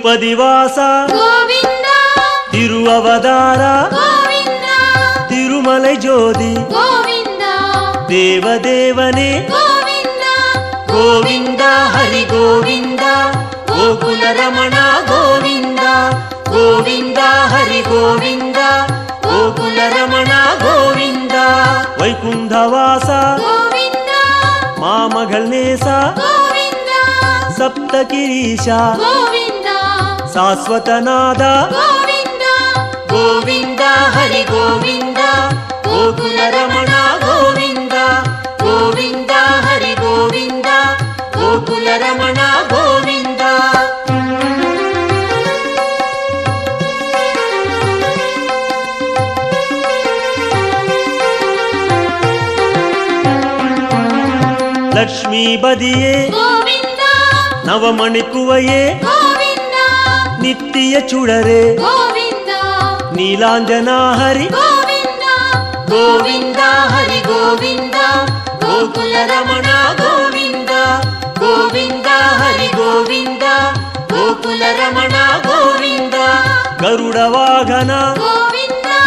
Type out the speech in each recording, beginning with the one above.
திருப்பதி வாசா கோவிந்தா திருவவதாரா கோவிந்தா திருமலை ஜோதி கோவிந்தா தேவதேவனே கோவிந்தா கோவிந்தா ஹரி கோவிந்தா கோகுல ரமணா கோவிந்தா கோவிந்தா ஹரி கோவிந்தா கோகுல ரமணா கோவிந்தா வைகுந்தவாசா கோவிந்தா மாமகள் நேசா கோவிந்தா சப்தகிரீஷா கோவிந்தா சாஸ்வதநாதா கோவிந்தா கோவிந்தா ஹரி கோவிந்தா கோகுல ரமணா கோவிந்தா கோவிந்தா ஹரி கோவிந்தா கோகுல ரமணா கோவிந்தா லக்ஷ்மிபதியே கோவிந்தா நவமணிக்குவையே கோவிந்தா நித்திய சுடரே கோவிந்தா நீலாஞ்சனா ஹரி கோவிந்தா கோவிந்தா ஹரி கோவிந்தா கோகுல ரமணா கோவிந்தா கோவிந்தா ஹரி கோவிந்தா கோகுல ரமணா கோவிந்தா கருட வாகனா கோவிந்தா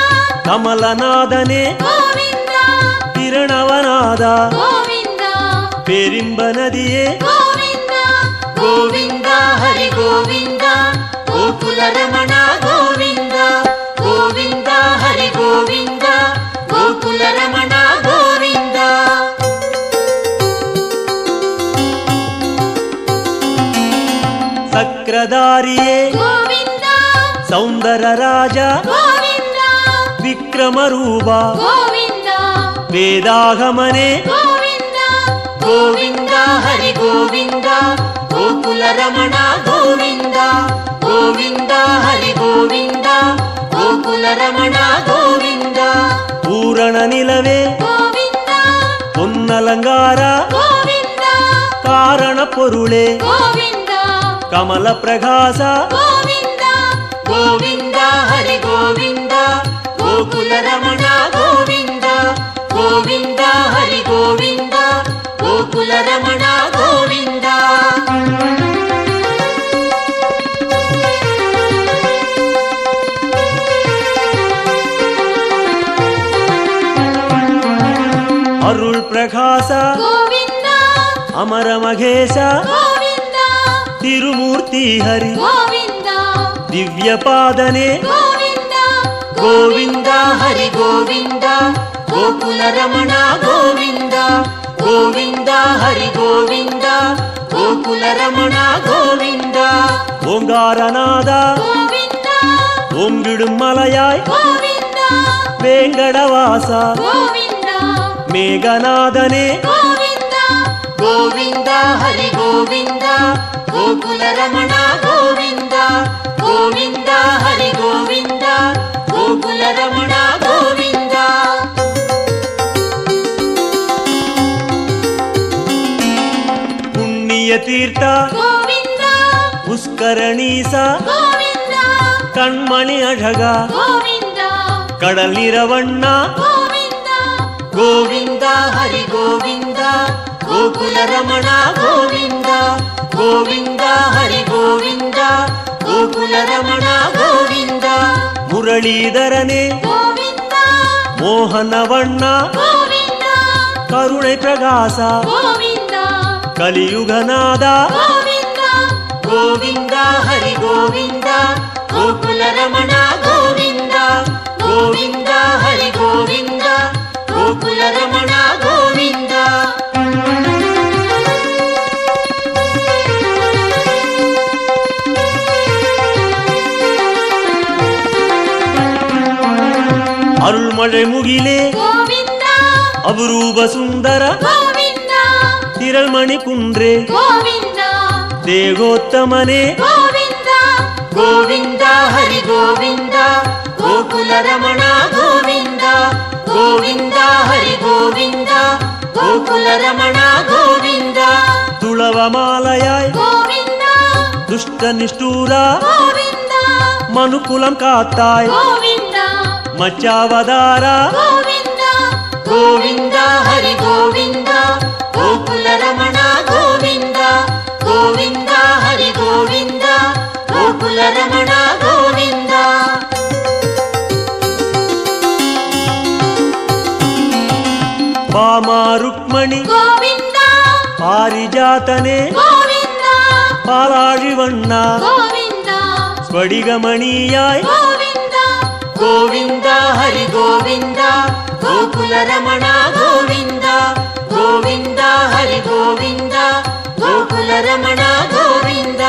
கமலநாதனே கோவிந்தா பிரணவநாதா கோவிந்தா பெரிம்ப நதியே கோவிந்தா கோவிந்தா ஹரி கோவிந்தா கோகுல ரமணா கோவிந்தா கோவிந்தா ஹரி கோவிந்தா கோகுல ரமணா கோவிந்தா சக்கரதாரியே கோவிந்தா சௌந்தர ராஜா கோவிந்தா விக்ரமரூபா கோவிந்தா வேதாகமனே கோவிந்தா கோவிந்தா ஹரி கோவிந்தா கோகுல ரமணா கோவிந்தா கோவிந்தா ஹரி கோவிந்தா கோகுல ரமணா கோவிந்தா பூரண நிலவே கோவிந்தா பொன்னலங்காரா கோவிந்தா காரண பொருளே கோவிந்தா கமல பிரகாசா கோவிந்தா கோவிந்தா ஹரி கோவிந்தா கோகுல ரமணா கோவிந்தா கோவிந்தா ஹரி கோவிந்தா கோகுல ரமணா கோவிந்தா அருள் பிரகாசா கோவிந்தா அமர மகேசா கோவிந்தா திருமூர்த்தி ஹரி கோவிந்தா திவ்ய பாதனே கோவிந்தா கோவிந்தா ஹரி கோவிந்தா கோகுல ரமணா கோவிந்தா கோவிந்தா ஹரி கோவிந்தா கோகுல ரமணா கோவிந்தா ஓங்காரநாதா கோவிந்தா ஓங்கிடும் மலையாய் கோவிந்தா வேங்கடவாசா கோவிந்தா மேகநாதனே கோவிந்தா கோவிந்தா ஹரி கோவிந்தா கோகுல ரமணா கோவிந்தா கோவிந்தா ஹரி கோவிந்தா கோகுல ரமணா கோவிந்தா புண்ணிய தீர்த்தா கோவிந்தா புஷ்கரணீசா கோவிந்தா கண்மணி அழகா கோவிந்தா கடல் நிறவண்ணா கோவிந்தா கோவிந்தா ஹரி கோவிந்தா கோகுல ரமணா கோவிந்தா கோவிந்தா ஹரி கோவிந்தா கோகுல ரமணா கோவிந்தா முரளீதரனே கோவிந்தா மோகனவண்ணா கோவிந்தா கருணை பிரகாசா கோவிந்தா கலியுகநாதா கோவிந்தா கோவிந்தா ஹரி கோவிந்தா கோகுல ரமணா கோவிந்தா கோவிந்தா ஹரி கோவிந்தா கோகுல ரமணா கோவிந்தா அருள்மழை முகிலே கோவிந்தா அபரூப சுந்தர கோவிந்தா திரள்மணி குன்றே கோவிந்தா தேகோத்தமனே கோவிந்தா கோவிந்தா ஹரி கோவிந்தா கோகுல ரமணா கோவிந்தா கோவிந்தா ஹரி கோவிந்தா கோகுல ரமணா கோவிந்தா துளவமாலையாய் கோவிந்தா துஷ்ட நிஷ்டூரா கோவிந்தா மனுக்குலம் காத்தாய் கோவிந்தா மச்சாவதாரா கோவிந்தா கோவிந்தா ஹரி கோவிந்தா கோகுல ரமணா கோவிந்தா கோவிந்தா ஹரி கோவிந்தா கோகுல ಗೋಕುಲ ರಮಣ ಗೋವಿಂದ ಬಾಮ ರುಕ್ಮಣಿ ಗೋವಿಂದ ಪಾರಿಜಾತನೆ ಗೋವಿಂದ ಪಾಲಾழிವಣ್ಣ ಗೋವಿಂದ ಸ್ಫಟಿಕಮಣಿಯಾಯ್ ಗೋವಿಂದ ಗೋವಿಂದ ಹರಿ ಗೋವಿಂದ ಗೋಕುಲ ರಮಣ ಗೋವಿಂದ ಗೋವಿಂದ ಹರಿ ಗೋವಿಂದ ಗೋಕುಲ ರಮಣ ಗೋವಿಂದ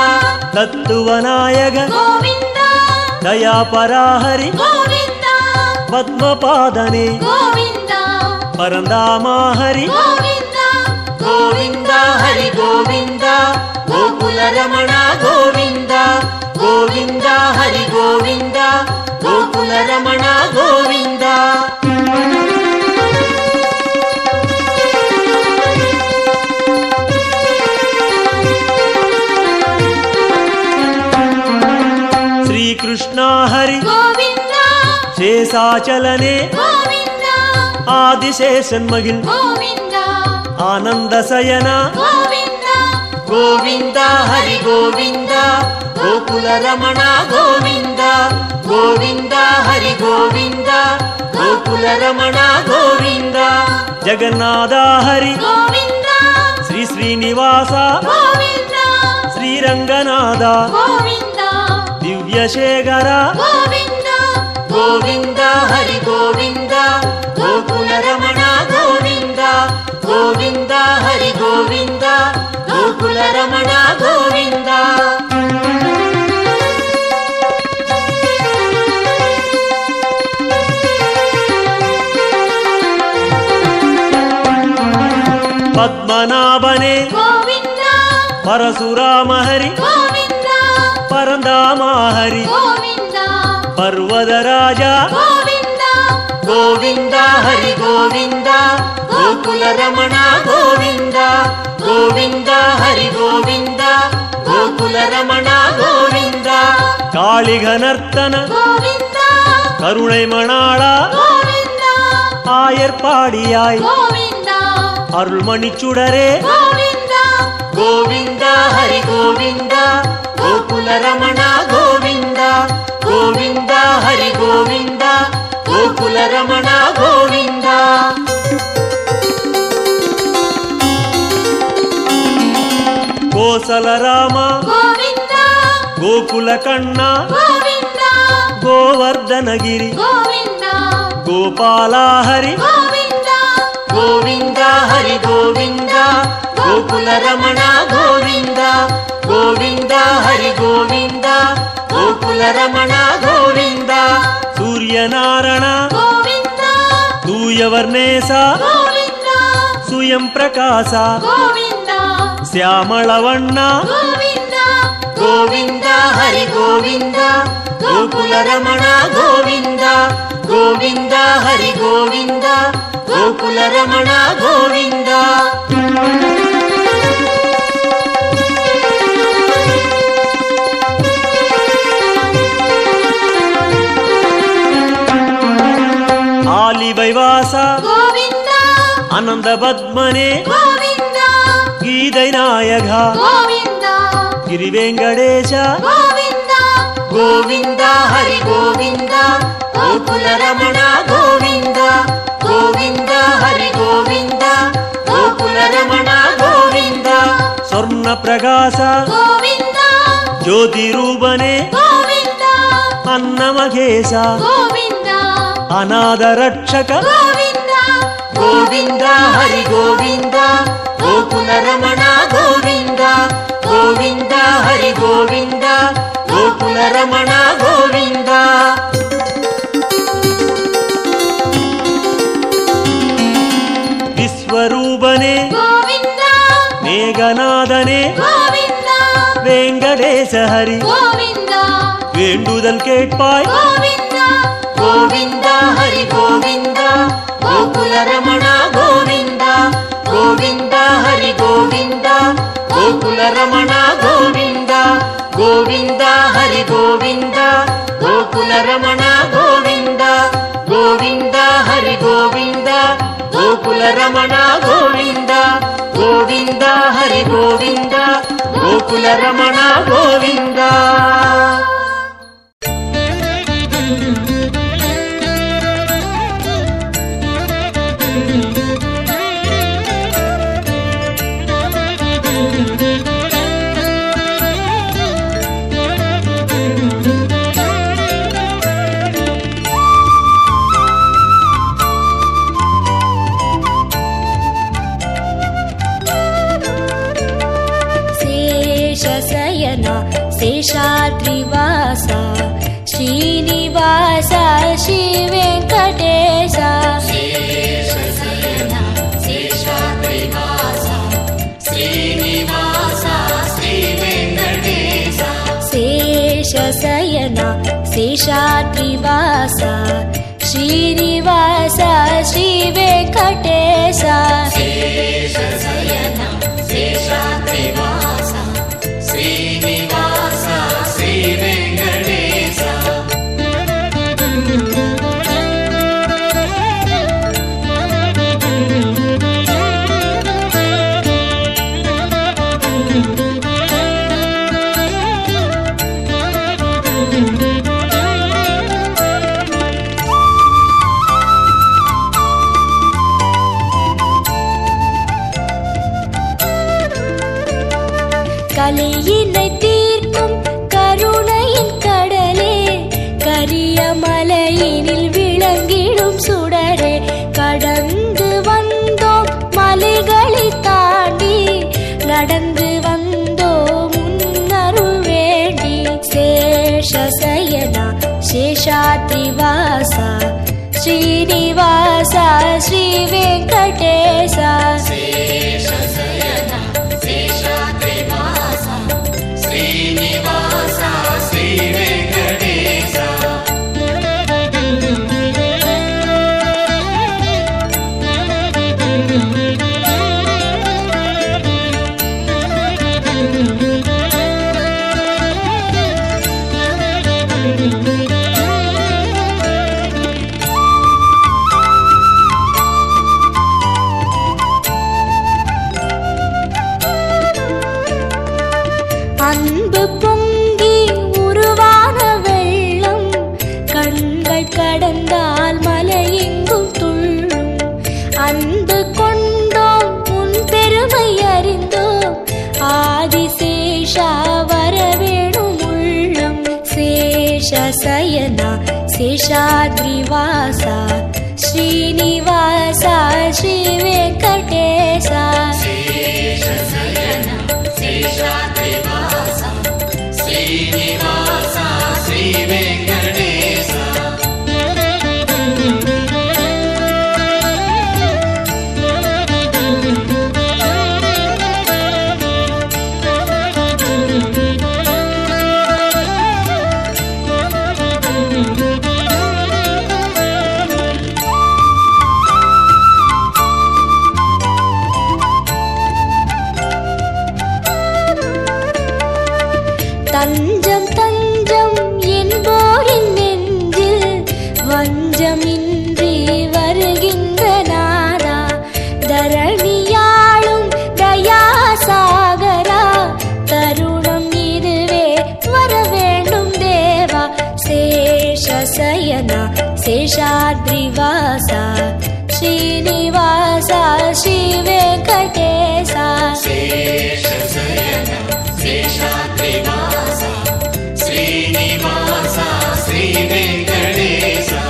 ತತ್ವನಾಯಕ ಗೋವಿಂದ ದಯಾಪರಾಹರಿ ಗೋವಿಂದ ಪದ್ಮಪಾದನೆ ಗೋವಿಂದ ಪರಂದಾಮ ಹರಿ ಗೋವಿಂದ ಗೋವಿಂದ ಹರಿ ಗೋವಿಂದ ಗೋಕುಲ ರಮಣ ಗೋವಿಂದ ಗೋವಿಂದ ಹರಿ ಗೋವಿಂದ ಗೋಕುಲ ರಮಣ ಗೋವಿಂದ ಶ್ರೀಕೃಷ್ಣ ಹರಿ ಗೋವಿಂದ ಶೇಷಾಚಲನೆ ಗೋವಿಂದ ಆದಿಶೇಷನ್ಮಗಿಲ್ ಗೋವಿಂದ ಆನಂದ ಸಯನ ಗೋವಿಂದ ಗೋವಿಂದ ಹರಿ ಗೋವಿಂದ ಗೋಕುಲ ರಮಣ ಗೋವಿಂದ ಗೋವಿಂದ ಹರಿ ಗೋವಿಂದ ಗೋಕುಲ ರಮಣ ಗೋವಿಂದ ಜಗನ್ನಾಥ ಹರಿ ಗೋವಿಂದ ಶ್ರೀ ಶ್ರೀನಿವಾಸ ಗೋವಿಂದ ಶ್ರೀರಂಗನಾಥ ಗೋವಿಂದ ದಿವ್ಯಶೇಖರ ಗೋವಿಂದ ಗೋವಿಂದ ಹರಿ ಗೋವಿಂದ ಗೋಕುಲ ರಮಣ ಗೋವಿಂದ ಗೋವಿಂದ ಹರಿ ಗೋವಿಂದ ಗೋಕುಲ ರಮಣ ಗೋವಿಂದ ಪದ್ಮನಾಭನೆ ಗೋವಿಂದ ಪರಶುರಾಮ ಹರಿ ಗೋವಿಂದ ಪರಂದಾಮ ಹರಿ ಗೋವಿಂದ ಪರ್ವತ ರಾಜ ಗೋವಿಂದ ಗೋವಿಂದ ಹರಿ ಗೋವಿಂದ ಗೋಕುಲ ರಮಣ ಗೋವಿಂದ ಗೋವಿಂದ ಹರಿ ಗೋವಿಂದ ಗೋಕುಲ ರಮಣ ಗೋವಿಂದ ಕಾಳಿಗನರ್ತನ ಗೋವಿಂದ கருணை மணாளா ಗೋವಿಂದ ஆயர்பாடியாய் ಗೋವಿಂದ அருள்மணிச்சுடரே ಗೋವಿಂದ கோவிந்த ஹரி கோவிந்த கோகுல ரமண கோவிந்த கோவிந்த ஹரி கோவிந்த கோகுல ரமண கோவிந்த கோசல ராம ಗೋವಿಂದ கோகுல கண்ணா ಗೋವಿಂದ கோவர்தனகிரி ಗೋವಿಂದ கோபால ஹரி ಗೋವಿಂದ கோவிந்த ஹரி கோவிந்த கோகுல ரமண கோவிந்த கோவிந்த ஹரி கோவிந்த கோகுல ரமண கோவிந்த சூரியநாராயண ಗೋವಿಂದ தூயவர்ணேச ಗೋವಿಂದ சுயம் பிரகாச ಗೋವಿಂದ ಶ್ಯಾಮಳವಣ್ಣ ಗೋವಿಂದ கோவிந்த ஹரி கோவிந்த கோகுல ரமண கோவிந்த கோவிந்த ஹரி கோவிந்த கோகுல ரமண கோவிந்த ஆலிவைவாச ಗೋವಿಂದ அனந்த பத்மனே ಗೋವಿಂದ கீதை நாயக ಗೋವಿಂದ ಗಿರಿವೆಂಕಟೇಶ ಗೋವಿಂದ கோவிந்த ஹரி கோவிந்த கோகுல ரமண கோவிந்த கோவிந்த ஹரி கோவிந்த கோகுல ரமண கோவிந்த சொர்ண பிரகாச ಗೋವಿಂದ ஜோதி ரூபனே ಗೋವಿಂದ ಅನ್ನಮகೇಶ ಗೋವಿಂದ ಅನಾಥ ರಕ್ಷಕ ಗೋವಿಂದ ಗೋವಿಂದ ಹರಿ ಗೋವಿಂದ ಗೋಕುಲ ರಮಣ ಗೋವಿಂದ ಗೋವಿಂದ ಹರಿ ಗೋವಿಂದ ಗೋಕುಲ ರಮಣ ಗೋವಿಂದ ವಿಶ್ವರೂಪನೇ ಗೋವಿಂದ மேகநாதனே ಗೋವಿಂದ வெங்கடேச ஹரி ಗೋವಿಂದ வேண்டுதல் கேட்பாய் ಗೋವಿಂದ கோவிந்த ஹரி கோவிந்த கோகுல ரமண கோவிந்த கோவிந்த ஹரி கோவிந்த கோகுல ரமண கோவிந்த கோவிந்த ஹரி கோவிந்த கோகுல ரமண கோவிந்த கோவிந்த ஹரி கோவிந்த கோகுல ரமண கோவிந்த கோவிந்த ஹரி கோவிந்த கோகுல ரமண கோவிந்த ಶಯನ ಶೇಷಾದ್ರಿವಾಸ ಶ್ರೀನಿವಾಸ ಶ್ರೀ ವೆಂಕಟೇಶ ಶೇಷಶಯನ ಶೇಷಾದ್ರಿವಾಸ ಶ್ರೀನಿವಾಸ ಶ್ರೀ ವೆಂಕಟೇಶ ಶೇಷಶಯನ ಶೇಷಾದ್ರಿವಾಸ ಶ್ರೀನಿವಾಸ ಶ್ರೀ ವೆಂಕಟೇಶ ಶೇಷಶಯನ ಶೇಷಾದ್ರಿವಾಸ ಶ್ರೀನಿವಾಸ ಶ್ರೀ ವೆಂಕಟೇಶ கலியினை தீர்க்கும் கருணையின் கடலே கரிய மலையினில் விளங்கிடும் சுடரே கடந்து வந்தோம் மலைகளை தாண்டி நடந்து வந்தோம் முன்னருள் வேண்டி சேஷசயனா சேஷாத்ரிவாசா ஸ்ரீனிவாசா ஸ்ரீ வெங்கடேசா சேஷசயனா சேஷாத்ரிவாசா ஸ்ரீனிவாசா ஸ்ரீ வெங்கடேசா அன்பு பொங்கி உருவான வெள்ளம் கண்கள் கடந்தால் மலையெங்கும் துள்ளும் அன்பு கொண்டோம் உன் பெருமை அறிந்தோம் ஆதிசேஷா வரவேணும் உள்ளம் சேஷசயனா சேஷாத்ரிவாசா ஸ்ரீனிவாசா ஸ்ரீ வெங்கடேசா சேஷசயனா சேஷாத்ரிவாசா ஸ்ரீனிவாசா ஸ்ரீ வெங்கடேசா தஞ்சம் தஞ்சம் என்போரின் நெஞ்சில் வஞ்சமின்றி வருகின்ற நாதா தரணியாளும் தயாசாகரா தருணம் இதுவே வர வேண்டும் தேவா சேஷசயனா சேஷாத்ரிவாசா ஸ்ரீனிவாசா ஸ்ரீ வெங்கடேசா சேஷசயனா சேஷாத்ரிவாசா ஸ்ரீனிவாசா ஸ்ரீ வெங்கடேசா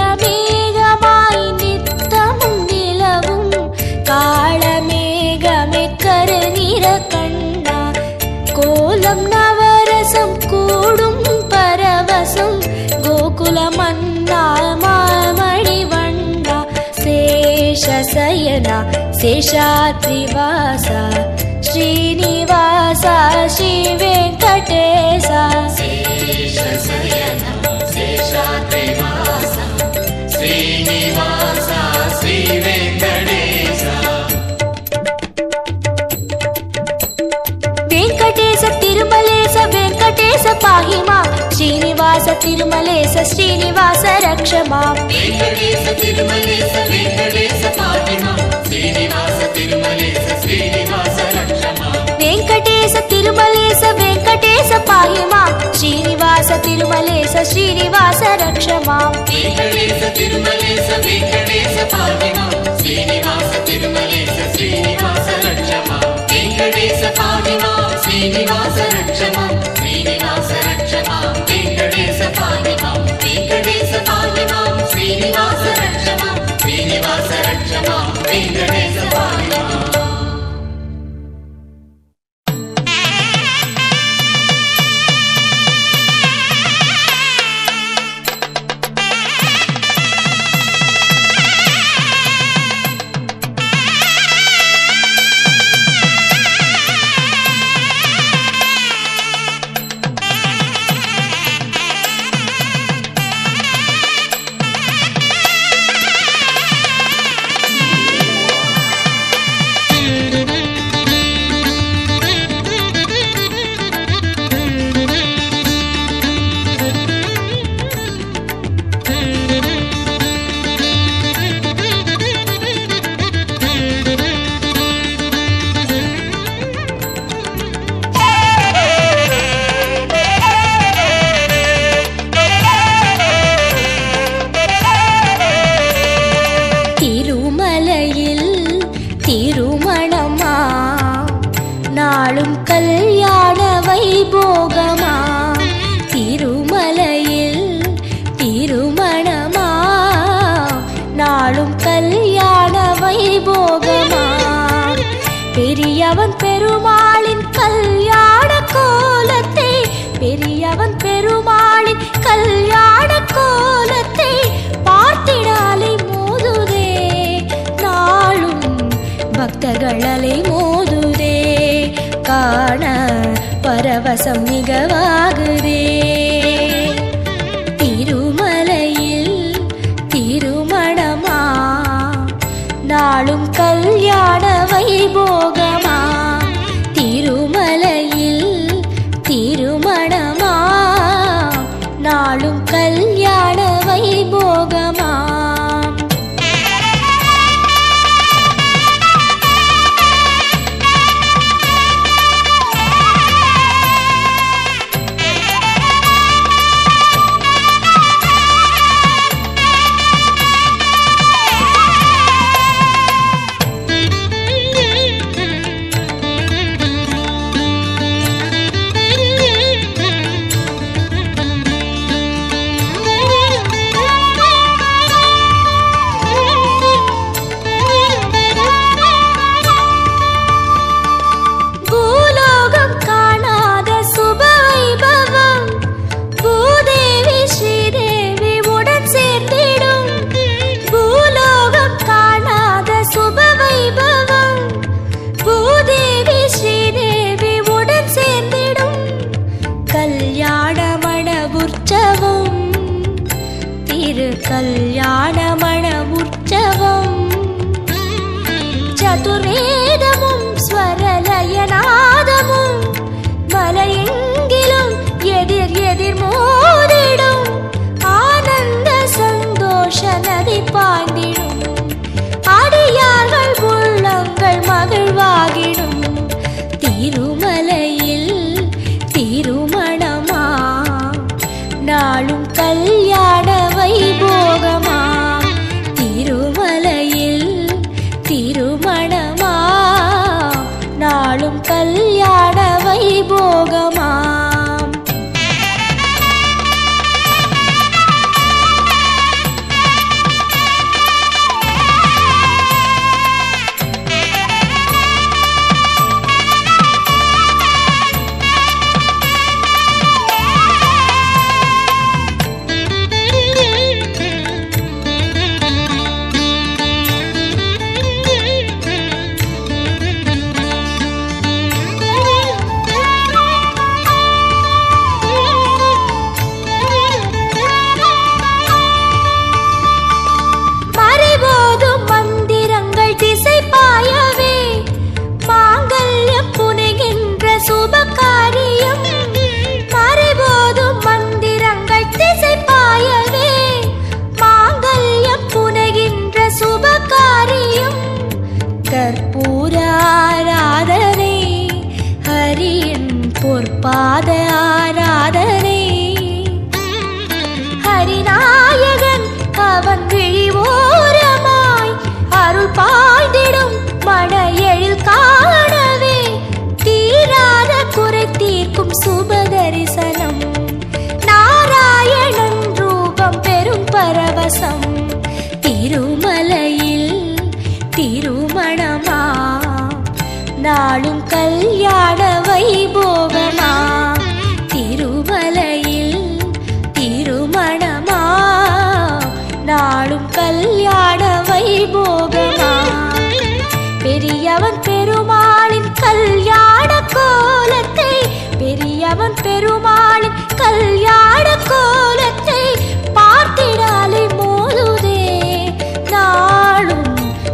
நீலமேகமாய் நித்தமும் நிலவும் காளமேகமே கருநிற கண்ணா கோலம் நவரசம் கூடும் பரவசம் கோகுல மன்னா மாமணி வண்ணா சேஷசயனா சேஷாத்ரிவாசா ஸ்ரீனிவாசா ஸ்ரீ வெங்கடேசா சேஷசயனா சேஷாத்ரிவாசா ஸ்ரீனிவாசா ஸ்ரீ வெங்கடேசா తిరుమలేశ శ్రీనివాస రక్ష మాం వెంకటేశ తిరుమలేశ వెంకటేశ పాహి మాం శ్రీనివాస తిరుమలేశ శ్రీనివాస రక్ష మాం వెంకటేశ తిరుమలేశ వెంకటేశ పాహి మాం శ్రీనివాస తిరుమలేశ శ్రీనివాస రక్ష మాం వెంకటేశ తిరుమలేశ వెంకటేశ పాహి మాం శ్రీనివాస తిరుమలేశ శ్రీనివాస రక్ష మాం వెంకటేశ పాహి మాం శ్రీనివాస రక్ష మాం శ్రీనివాస రక్ష మాం వెంకటేశ పాహి మాం వెంకటేశ పాహి మాం శ్రీనివాస రక్ష మాం శ్రీనివాస రక్ష మాం వెంకటేశ పాహి మాం நாளும் கல்யாண வைபோகமா திருமலையில் திருமணமா நாளும் கல்யாண வைபோகமா பெரியவன் பெருமாளின் கல்யாண கோலத்தை பெரியவன் பெருமாளின் கல்யாண கோலத்தை பார்த்திடாலை மோதுதே நாளும் பக்தர்கள் அலை மோதுதே காண பரவசம் மிகவாகுதே திருமலையில் திருமணமா நாளும் கல்யாண வைபோகமா திருமலையில் திருமணமா நாளும் கல்யாண வைபோகமா கல்யாணமண உற்சவம் சதுர்வேதமும் ஸ்வரலயநாதமும் மலையெங்கிலும் எதிர் எதிர் மோதிடும் ஆனந்த சந்தோஷ நதி பாய்ந்திடும் அடியார்கள் உள்ளங்கள் மகிழ்வாகிடும் திருமலையில் திருமணமா நாளும் கல்யாண வைபோகமா திருமலையில் திருமணமா நாளும் கல்யாண வைபோகமா நாளும் கல்யாண வைபோகமா திருமலையில் திருமணமா நாளும் கல்யாண வைபோகமா பெரியவன் பெருமாளின் கல்யாண கோலத்தை பெரியவன் பெருமாளின் கல்யாண கோலத்தை பார்த்திடாலை மோதுதே நாளும்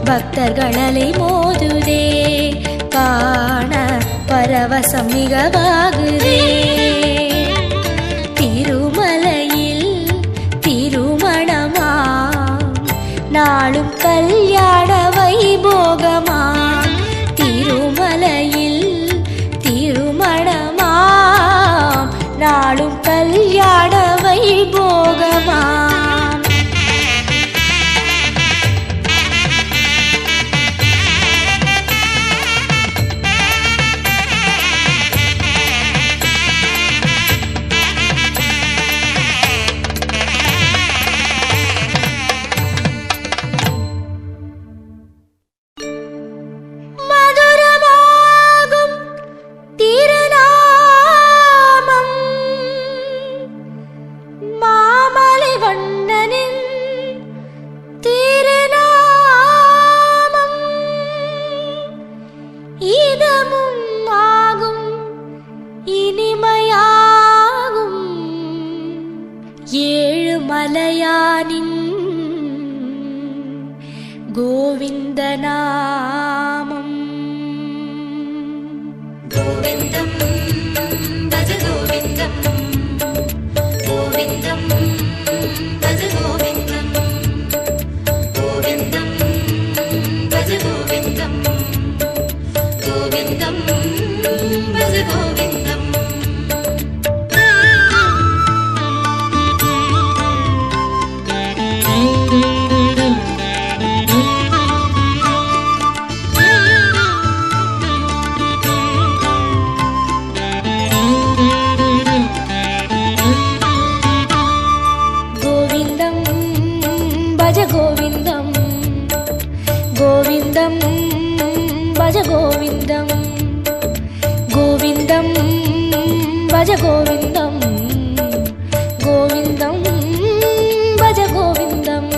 பக்தர்களலை மோதுதே காண பரவசம் மிகவாகுதே திருமலையில் திருமணமா நாளும் கல்யாண வைபோகமா திருமலையில் திருமணமா நாளும் கல்யாண வைபோகமா மலையானின் கோவிந்த நாமம் கோவிந்தம் பஜ கோவிந்தம் கோவிந்தம் பஜ கோவிந்தம் கோவிந்தம் பஜ கோவிந்தம் கோவிந்தம் பஜ கோவிந்தம் கோவிந்தம் கோவிந்தம் பஜ கோவிந்தம் கோவிந்தம் பஜ கோவிந்தம் கோவிந்தம் பஜ கோவிந்தம்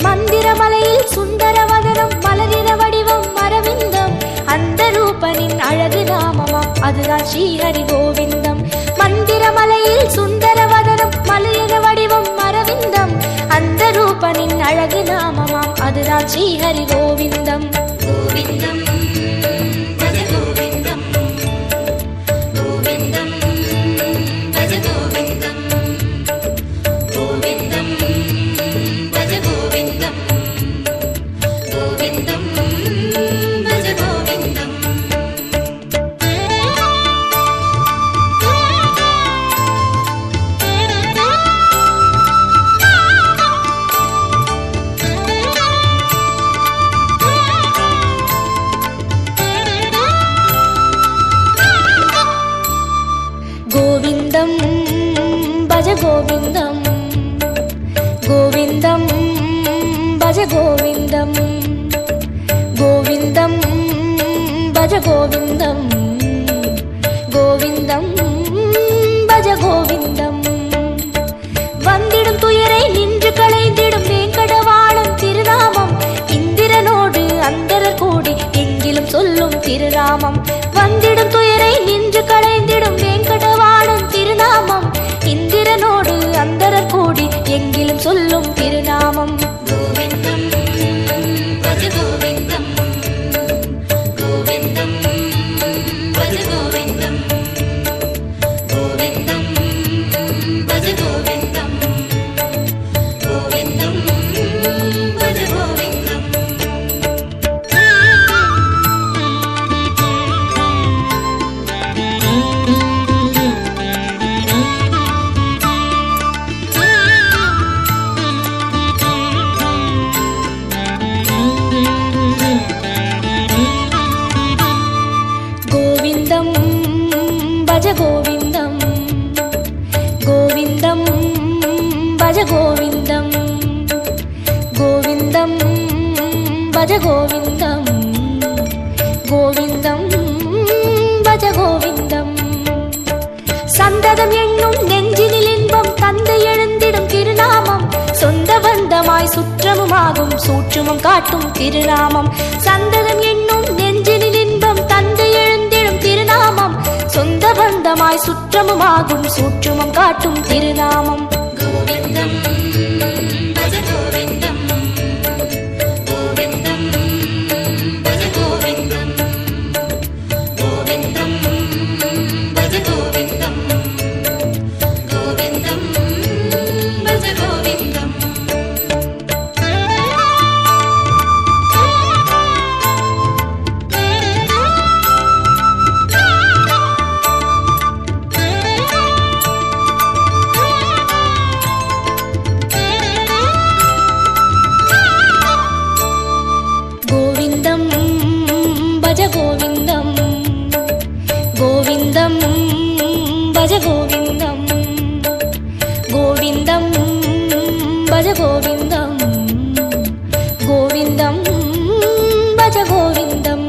மந்திரமலையில் சுந்தரவதனம் மலரின வடிவம் அரவிந்தம் அந்த ரூபனின் அழகு நாமமாம் அதுதான் ஸ்ரீஹரி கோவிந்தம் மந்திரமலையில் சுந்தரவதனம் மலரின வடிவம் அரவிந்தம் அந்த ரூபனின் அழகு நாமமாம் அதுதான் ஸ்ரீஹரி கோவிந்தம் கோவிந்தம் பஜ கோவிந்தம் கோவிந்தம் பஜ கோவிந்தம் கோவிந்தம் பஜ கோவிந்தம் கோவிந்தம் பஜ கோவிந்தம் கோவிந்தம் பஜ கோவிந்தம் கோவிந்தம் பஜ கோவிந்தம் கோவிந்தம் பஜ கோவிந்தம் கோவிந்தம் பஜ கோவிந்தம் வந்திடும் துயரை நின்று களைந்திடும் வேங்கடவாணன் திருநாமம் இந்திரனோடு அந்தரர் கூடி எங்கிலும் சொல்லும் திருநாமம் வந்திடும் துயரை நின்று களைந்திடும் வேங்கடவாணன் திருநாமம் இந்திரனோடு அந்தரர் கூடி எங்கிலும் சொல்லும் திருநாமம் கோவிந்தம் பஜ கோவிந்தம் கோவிந்தம் பஜ கோவிந்தம் கோவிந்தம் பஜ கோவிந்தம் கோவிந்தம் பஜ கோவிந்தம் கோவிந்தம் பஜ கோவிந்தம் கோவிந்தம் பஜ கோவிந்தம் கோவிந்தம் பஜ கோவிந்தம் கோவிந்தம் பஜ கோவிந்தம். சந்ததம் என்னும் நெஞ்சினில் இன்பம் தந்து எழுந்திடும் திருநாமம், சொந்த பந்தமாய் சுற்றமுமாகும் சூற்றுமம் காட்டும் திருநாமம். சந்ததம் என்னும் நெஞ்சினில் இன்பம் தந்து எழுந்திடும் திருநாமம், சொந்த பந்தமாய் சுற்றமுமாகும் சூற்றுமம் காட்டும் திருநாமம். கோவிந்தம் பஜ கோவிந்தம், கோவிந்தம் பஜ கோவிந்தம், கோவிந்தம் பஜ கோவிந்தம், கோவிந்தம் பஜ கோவிந்தம். கோவிந்தம் பஜ கோவிந்தம், கோவிந்தம் பஜ கோவிந்தம், கோவிந்தம் பஜ கோவிந்தம், கோவிந்தம் பஜ கோவிந்தம்.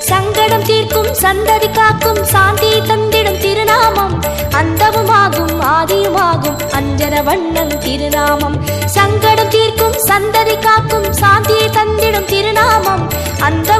சங்கடம் தீர்க்கும் சந்ததி காக்கும் சாந்தி தந்திடும் திருநாமம், அந்தமுமாகும் ஆதியுமாகும் அஞ்சன வண்ணன் திருநாமம். சங்கடம் தீர்க்கும் சந்ததி காக்கும் சாந்தியை தந்திடும் திருநாமம், அந்த